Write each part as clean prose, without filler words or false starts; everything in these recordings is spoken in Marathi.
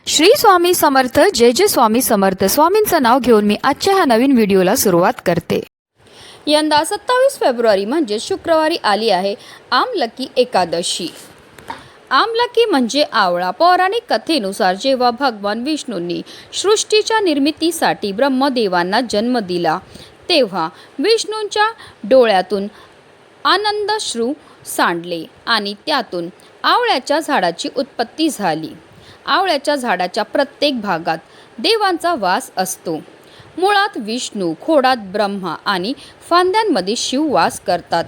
श्री स्वामी समर्थ. जय जय स्वामी समर्थ. स्वामींचं नाव घेऊन मी आजच्या ह्या नवीन व्हिडिओला सुरुवात करते. यंदा 27 फेब्रुवारी म्हणजे शुक्रवारी आली आहे आमलकी एकादशी. आमलकी म्हणजे आवळा. पौराणिक कथेनुसार जेव्हा भगवान विष्णूंनी सृष्टीच्या निर्मितीसाठी ब्रह्मदेवांना जन्म दिला तेव्हा विष्णूंच्या डोळ्यातून आनंदाश्रू सांडले आणि त्यातून आवळ्याच्या झाडाची उत्पत्ती झाली. आवळ्याच्या झाडाच्या प्रत्येक भागात देवांचा वास असतो. मुळात विष्णू, खोडात ब्रह्मा आणि फांद्यांमध्ये शिव वास करतात.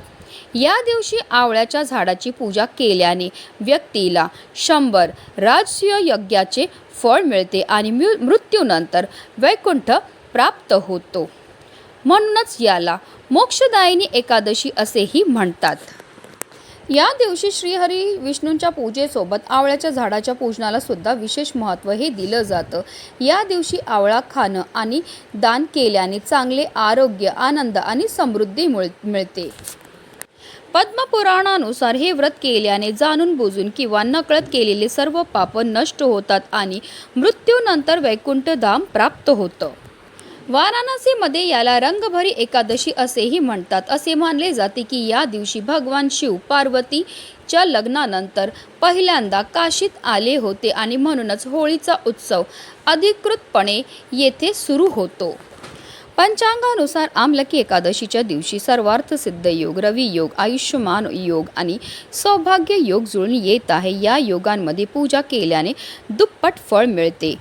या दिवशी आवळ्याच्या झाडाची पूजा केल्याने व्यक्तीला 100 राजसूय यज्ञाचे फळ मिळते आणि मृत्यूनंतर वैकुंठ प्राप्त होतो. म्हणूनच याला मोक्षदायिनी एकादशी असेही म्हणतात. या दिवशी श्रीहरी विष्णूंच्या पूजेसोबत आवळ्याच्या झाडाच्या पूजनाला सुद्धा विशेष महत्त्व हे दिलं जातं. या दिवशी आवळा खाणं आणि दान केल्याने चांगले आरोग्य, आनंद आणि समृद्धी मिळते. पद्मपुराणानुसार हे व्रत केल्याने जाणून बुजून किंवा नकळत केलेले सर्व पाप नष्ट होतात आणि मृत्यूनंतर वैकुंठ धाम प्राप्त होतं. वाराणसीमध्ये याला रंगभरी एकादशी असेही म्हणतात. असे मानले जाते की या दिवशी भगवान शिव पार्वतीच्या लग्नानंतर पहिल्यांदा काशीत आले होते आणि म्हणूनच होळीचा उत्सव अधिकृतपणे येथे सुरू होतो. पंचांगानुसार आमलकी एकादशीच्या दिवशी सर्वार्थ सिद्ध योग, रवी योग, आयुष्यमान योग आणि सौभाग्य योग जुळून येत आहे. या योगांमध्ये पूजा केल्याने दुप्पट फळ मिळते.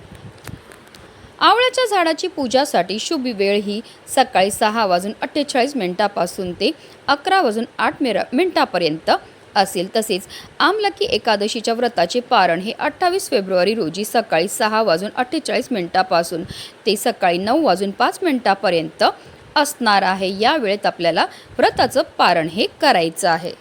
आवळ्याच्या झाडाची पूजासाठी शुभ वेळ ही सकाळी 6:48 ते 11:08 असेल. तसेच आमलकी एकादशीच्या व्रताचे पारण हे 28 फेब्रुवारी रोजी सकाळी 6:48 ते सकाळी 9:05 असणार आहे. या वेळेत आपल्याला व्रताचं पारण हे करायचं आहे.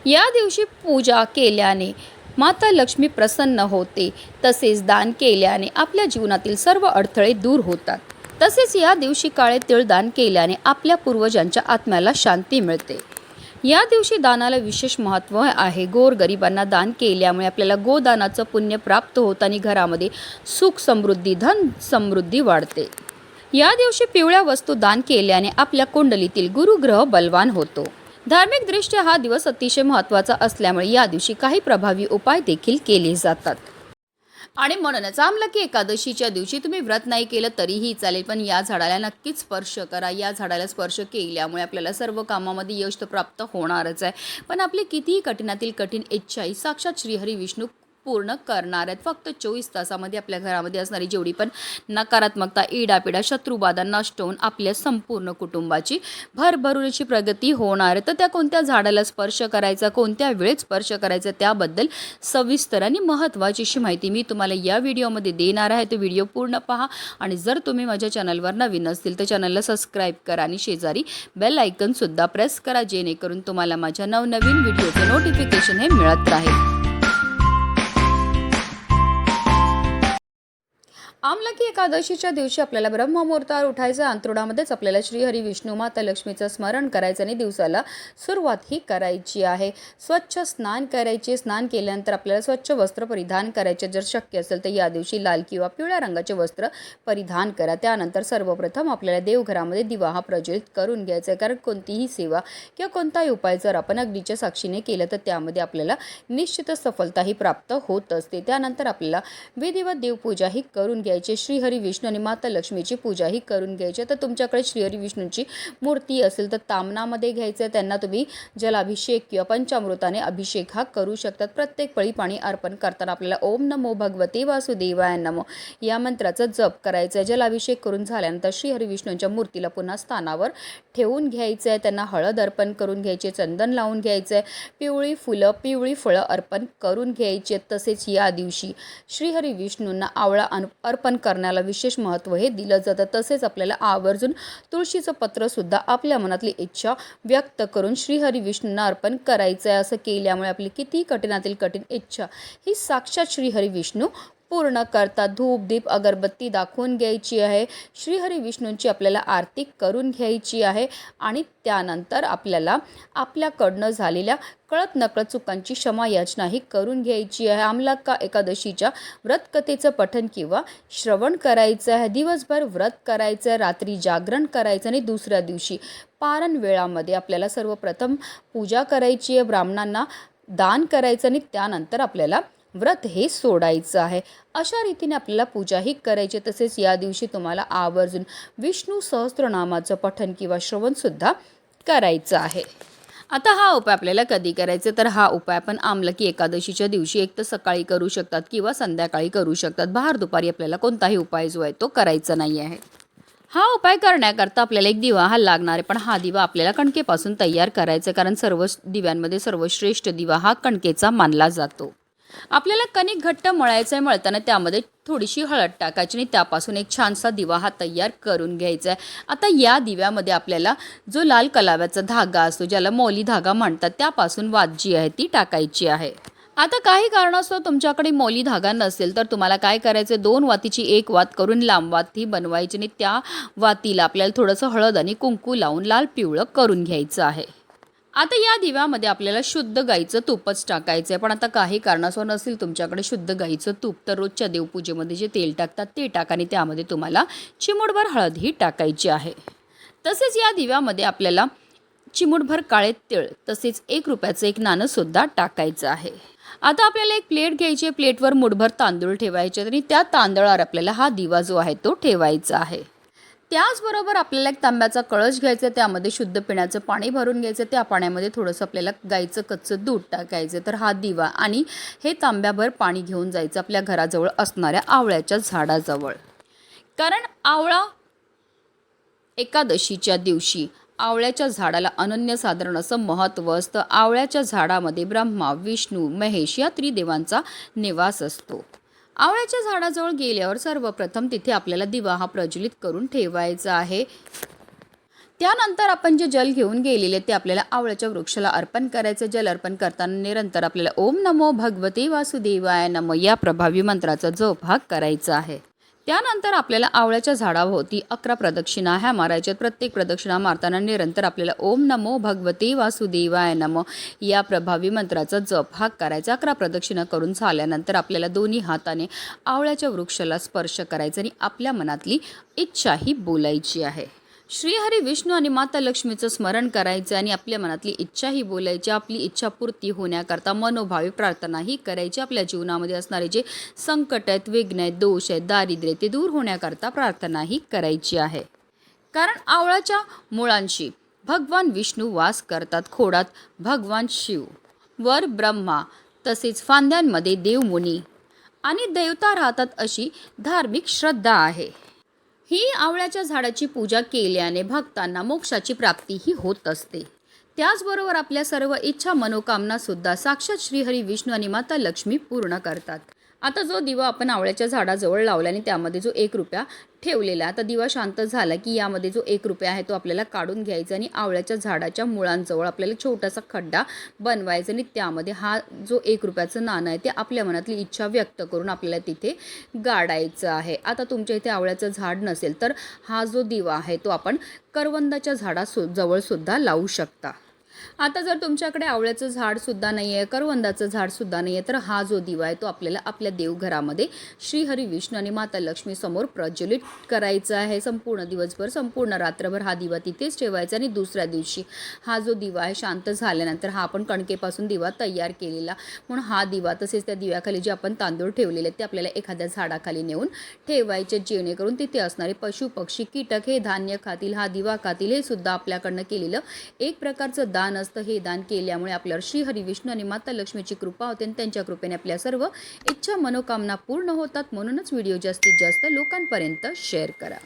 या दिवशी पूजा केल्याने माता लक्ष्मी प्रसन्न होते. तसेच दान केल्याने आपल्या जीवनातील सर्व अडथळे दूर होतात. तसेच या दिवशी काळे तीळ दान केल्याने आपल्या पूर्वजांच्या आत्म्याला शांती मिळते. या दिवशी दानाला विशेष महत्त्व आहे. गोरगरिबांना दान केल्यामुळे आपल्याला गोदानाचं पुण्य प्राप्त होतं आणि घरामध्ये सुख समृद्धी, धन समृद्धी वाढते. या दिवशी पिवळ्या वस्तू दान केल्याने आपल्या कुंडलीतील गुरुग्रह बलवान होतो. धार्मिकदृष्ट्या हा दिवस अतिशय महत्त्वाचा असल्यामुळे या दिवशी काही प्रभावी उपाय देखील केले जातात. आणि म्हणूनच आमलकी एकादशीच्या दिवशी तुम्ही व्रत नाही केलं तरीही चालेल, पण या झाडाला नक्कीच स्पर्श करा. या झाडाला स्पर्श केल्यामुळे आपल्याला सर्व कामामध्ये यश प्राप्त होणारच आहे. पण आपली कितीही कठीणातील कठीण इच्छा ही साक्षात श्रीहरी विष्णू पूर्ण करणार आहेत. फक्त 24 तासामध्ये आपल्या घरामध्ये असणारी जेवढी पण नकारात्मकता, इडापिडा, शत्रुबाधा नष्ट होऊन आपल्या संपूर्ण कुटुंबाची भरभरूची प्रगती होणार आहे. तर त्या कोणत्या झाडाला स्पर्श करायचा, कोणत्या वेळेत स्पर्श करायचा, त्याबद्दल सविस्तर आणि महत्त्वाची अशी माहिती मी तुम्हाला या व्हिडिओमध्ये देणार आहे. तो व्हिडिओ पूर्ण पहा आणि जर तुम्ही माझ्या चॅनलवर नवीन असतील तर चॅनलला सबस्क्राईब करा आणि शेजारी बेल आयकॉनसुद्धा प्रेस करा, जेणेकरून तुम्हाला माझ्या नवनवीन व्हिडिओचं नोटिफिकेशन हे मिळत राहील. आमलकी एकादशीच्या दिवशी आपल्याला ब्रह्ममुहूर्तावर उठायचं. अंथरुणामध्येच आपल्याला श्रीहरी विष्णू, माता लक्ष्मीचं स्मरण करायचं आणि दिवसाला सुरुवात ही करायची आहे. स्वच्छ स्नान करायचे. स्नान केल्यानंतर आपल्याला स्वच्छ वस्त्र परिधान करायचे. जर शक्य असेल तर या दिवशी लाल किंवा पिवळ्या रंगाचे वस्त्र परिधान करा. त्यानंतर सर्वप्रथम आपल्याला देवघरामध्ये दिवा हा प्रज्वलित करून घ्यायचा आहे. कारण कोणतीही सेवा किंवा कोणताही उपाय जर आपण अग्नीच्या साक्षीने केलं तर त्यामध्ये आपल्याला निश्चितच सफलताही प्राप्त होत असते. त्यानंतर आपल्याला विधिवत देवपूजा ही करून श्रीहरी विष्णू आणि माता लक्ष्मीची पूजा ही करून घ्यायची. तर तुमच्याकडे श्रीहरी विष्णूंची मूर्ती असेल तर तामनामध्ये घ्यायचं. त्यांना तुम्ही जलाभिषेक किंवा पंचामृताने अभिषेक हा करू शकतात. प्रत्येक पळी पाणी अर्पण करताना आपल्याला ओम नमो भगवते वासुदेवाय नमो या मंत्राचा जप करायचा. जलाभिषेक करून झाल्यानंतर श्रीहरी विष्णूंच्या मूर्तीला पुन्हा स्थानावर ठेवून घ्यायचं आहे. त्यांना हळद अर्पण करून घ्यायचे, चंदन लावून घ्यायचं आहे, पिवळी फुलं, पिवळी फळं अर्पण करून घ्यायची. तसेच या दिवशी श्रीहरी विष्णूंना आवळा अर्पण करण्याला विशेष महत्त्व हे दिलं जातं. तसेच आपल्याला आवर्जून तुळशीचं पत्रसुद्धा आपल्या मनातली इच्छा व्यक्त करून श्रीहरी विष्णूंना अर्पण करायचं आहे. असं केल्यामुळे आपली किती कठीणातील कठीण इच्छा ही साक्षात श्रीहरी विष्णू पूर्ण करता धूप दीप अगरबत्ती दाखवून घ्यायची आहे. श्रीहरी विष्णूंची आपल्याला आरती करून घ्यायची आहे आणि त्यानंतर आपल्याला आपल्याकडनं झालेल्या कळत नकळत चुकांची क्षमा याचनाही करून घ्यायची आहे. आमलक्का एकादशीच्या व्रतकथेचं पठण किंवा श्रवण करायचं आहे. दिवसभर व्रत करायचं आहे, रात्री जागरण करायचं आणि दुसऱ्या दिवशी पारण वेळामध्ये आपल्याला सर्वप्रथम पूजा करायची आहे, ब्राह्मणांना दान करायचं आणि त्यानंतर आपल्याला व्रत हे सोडायचं आहे. अशा रीतीने आपल्याला पूजाही करायची. तसेच या दिवशी तुम्हाला आवर्जून विष्णू सहस्त्रनामाचं पठण किंवा श्रवणसुद्धा करायचं आहे. आता हा उपाय आपल्याला कधी करायचा, तर हा उपाय आपण आमलकी एकादशीच्या दिवशी एक तर सकाळी करू शकतात किंवा संध्याकाळी करू शकतात. बाहेर दुपारी आपल्याला कोणताही उपाय जो आहे तो करायचा नाही आहे. हा उपाय करण्याकरता आपल्याला एक दिवा हा लागणार आहे, पण हा दिवा आपल्याला कणकेपासून तयार करायचा, कारण सर्व दिव्यांमध्ये सर्वश्रेष्ठ दिवा हा कणकेचा मानला जातो. आपल्याला कणिक घट्ट मळायचं आहे. मळताना त्यामध्ये थोडीशी हळद टाकायची आणि त्यापासून एक छानसा दिवा हा तयार करून घ्यायचा आहे. आता या दिव्यामध्ये आपल्याला जो लाल कलाव्याचा धागा असतो, ज्याला मौली धागा म्हणतात, त्यापासून वात जी आहे ती टाकायची आहे. आता काही कारणास्तव तुमच्याकडे मौली धागा नसेल तर तुम्हाला काय करायचं, 2 वातीची एक वात करून लांब वात ही बनवायची आणि त्या वातीला आपल्याला थोडंसं हळद आणि कुंकू लावून लाल पिवळं करून घ्यायचं आहे. आता या दिव्यामध्ये आपल्याला शुद्ध गाईचं तूपच टाकायचं आहे. पण आता काही कारणास्तव नसेल तुमच्याकडे शुद्ध गाईचं तूप, तर रोजच्या देवपूजेमध्ये जे तेल टाकतात ते टाका आणि त्यामध्ये तुम्हाला चिमूटभर हळद ही टाकायची आहे. तसेच या दिव्यामध्ये आपल्याला चिमूटभर काळे तीळ तसेच 1 रुपयाचं एक नाणंसुद्धा टाकायचं आहे. आता आपल्याला एक प्लेट घ्यायची आहे. प्लेटवर मुठभर तांदूळ ठेवायचे आणि त्या तांदळावर आपल्याला हा दिवा जो आहे तो ठेवायचा आहे. त्याचबरोबर आपल्याला एक तांब्याचा कळश घ्यायचा, त्यामध्ये शुद्ध पिण्याचं पाणी भरून घ्यायचं. त्या पाण्यामध्ये थोडंसं आपल्याला गाईचं कच्चं दूध टाकायचं. तर हा दिवा आणि हे तांब्याभर पाणी घेऊन जायचं आपल्या घराजवळ असणाऱ्या आवळ्याच्या झाडाजवळ, कारण आवळा एकादशीच्या दिवशी आवळ्याच्या झाडाला अनन्यसाधारण असं महत्त्व असतं. आवळ्याच्या झाडामध्ये ब्रह्मा, विष्णू, महेश या त्रिदेवांचा निवास असतो. आवळ्याच्या झाडाजवळ गेल्यावर सर्वप्रथम तिथे आपल्याला दिवा हा प्रज्वलित करून ठेवायचा आहे. त्यानंतर आपण जे जल घेऊन गेलेले ते आपल्याला आवळ्याच्या वृक्षाला अर्पण करायचं. जल अर्पण करताना निरंतर आपल्याला ओम नमो भगवते वासुदेवाय नमः या प्रभावी मंत्राचा जप हा करायचा आहे. त्यानंतर आपल्याला आवळ्याच्या झाडाभोवती 11 प्रदक्षिणा ह्या मारायच्यात. प्रत्येक प्रदक्षिणा मारताना निरंतर आपल्याला ओम नमो भगवते वासुदेवाय नमः या प्रभावी मंत्राचा जप हा करायचा. 11 प्रदक्षिणा करून झाल्यानंतर आपल्याला दोन्ही हाताने आवळ्याच्या वृक्षाला स्पर्श करायचा आणि आपल्या मनातली इच्छाही बोलायची आहे. श्रीहरी विष्णू आणि माता लक्ष्मीचं स्मरण करायचं आणि आपल्या मनातली इच्छाही बोलायची. आपली इच्छापूर्ती होण्याकरता मनोभावी प्रार्थनाही करायची. आपल्या जीवनामध्ये असणारे जे संकट आहेत, विघ्न आहेत, दोष आहेत, दारिद्र्य ते दूर होण्याकरता प्रार्थनाही करायची आहे. कारण आवळाच्या मुळांशी भगवान विष्णू वास करतात. खोडात भगवान शिव, वर ब्रह्मा, तसेच फांद्यांमध्ये देवमुनी आणि देवता राहतात अशी धार्मिक श्रद्धा आहे. ही आवळ्याच्या झाडाची पूजा केल्याने भक्तांना मोक्षाची प्राप्तीही होत असते. त्याचबरोबर आपल्या सर्व इच्छा मनोकामनासुद्धा साक्षात श्रीहरी विष्णू आणि माता लक्ष्मी पूर्ण करतात. आता जो दिवा आपण आवळ्याच्या झाडाजवळ लावला आणि त्यामध्ये जो 1 रुपया ठेवलेला, आता दिवा शांत झाला की यामध्ये जो 1 रुपया आहे तो आपल्याला काढून घ्यायचा आणि आवळ्याच्या झाडाच्या मुळांजवळ आपल्याला छोटासा खड्डा बनवायचा आणि त्यामध्ये हा जो 1 रुपयाचं नाणं आहे ते आपल्या मनातली इच्छा व्यक्त करून आपल्याला तिथे गाडायचं आहे. आता तुमच्या इथे आवळ्याचं झाड नसेल तर हा जो दिवा आहे तो आपण करवंदाच्या झाडाजवळ सुद्धा लावू शकता. आता जर तुमच्याकडे आवळ्याचं झाडसुद्धा नाही आहे, करवंदाचं झाडसुद्धा नाही आहे, तर हा जो दिवा आहे तो आपल्याला आपल्या देवघरामध्ये श्रीहरी विष्णू आणि माता लक्ष्मी समोर प्रज्वलित करायचा आहे. संपूर्ण दिवसभर, संपूर्ण रात्रभर हा दिवा तिथेच ठेवायचा आणि दुसऱ्या दिवशी हा जो दिवा आहे शांत झाल्यानंतर हा आपण कणकेपासून दिवा तयार केलेला, म्हणून हा दिवा तसेच त्या दिव्याखाली जे आपण तांदूळ ठेवलेले ते आपल्याला एखाद्या झाडाखाली नेऊन ठेवायचे, जेणेकरून तिथे असणारे पशु पक्षी कीटक हे धान्य खातील, हा दिवा खातील. हे सुद्धा आपल्याकडनं केलेलं एक प्रकारचं दान असतं. हे दान केल्यामुळे आपल्यावर श्रीहरी विष्णू आणि माता लक्ष्मीची कृपा होते आणि त्यांच्या कृपेने आपल्या सर्व इच्छा मनोकामना पूर्ण होतात. म्हणूनच व्हिडिओ जास्तीत जास्त लोकांपर्यंत शेअर करा.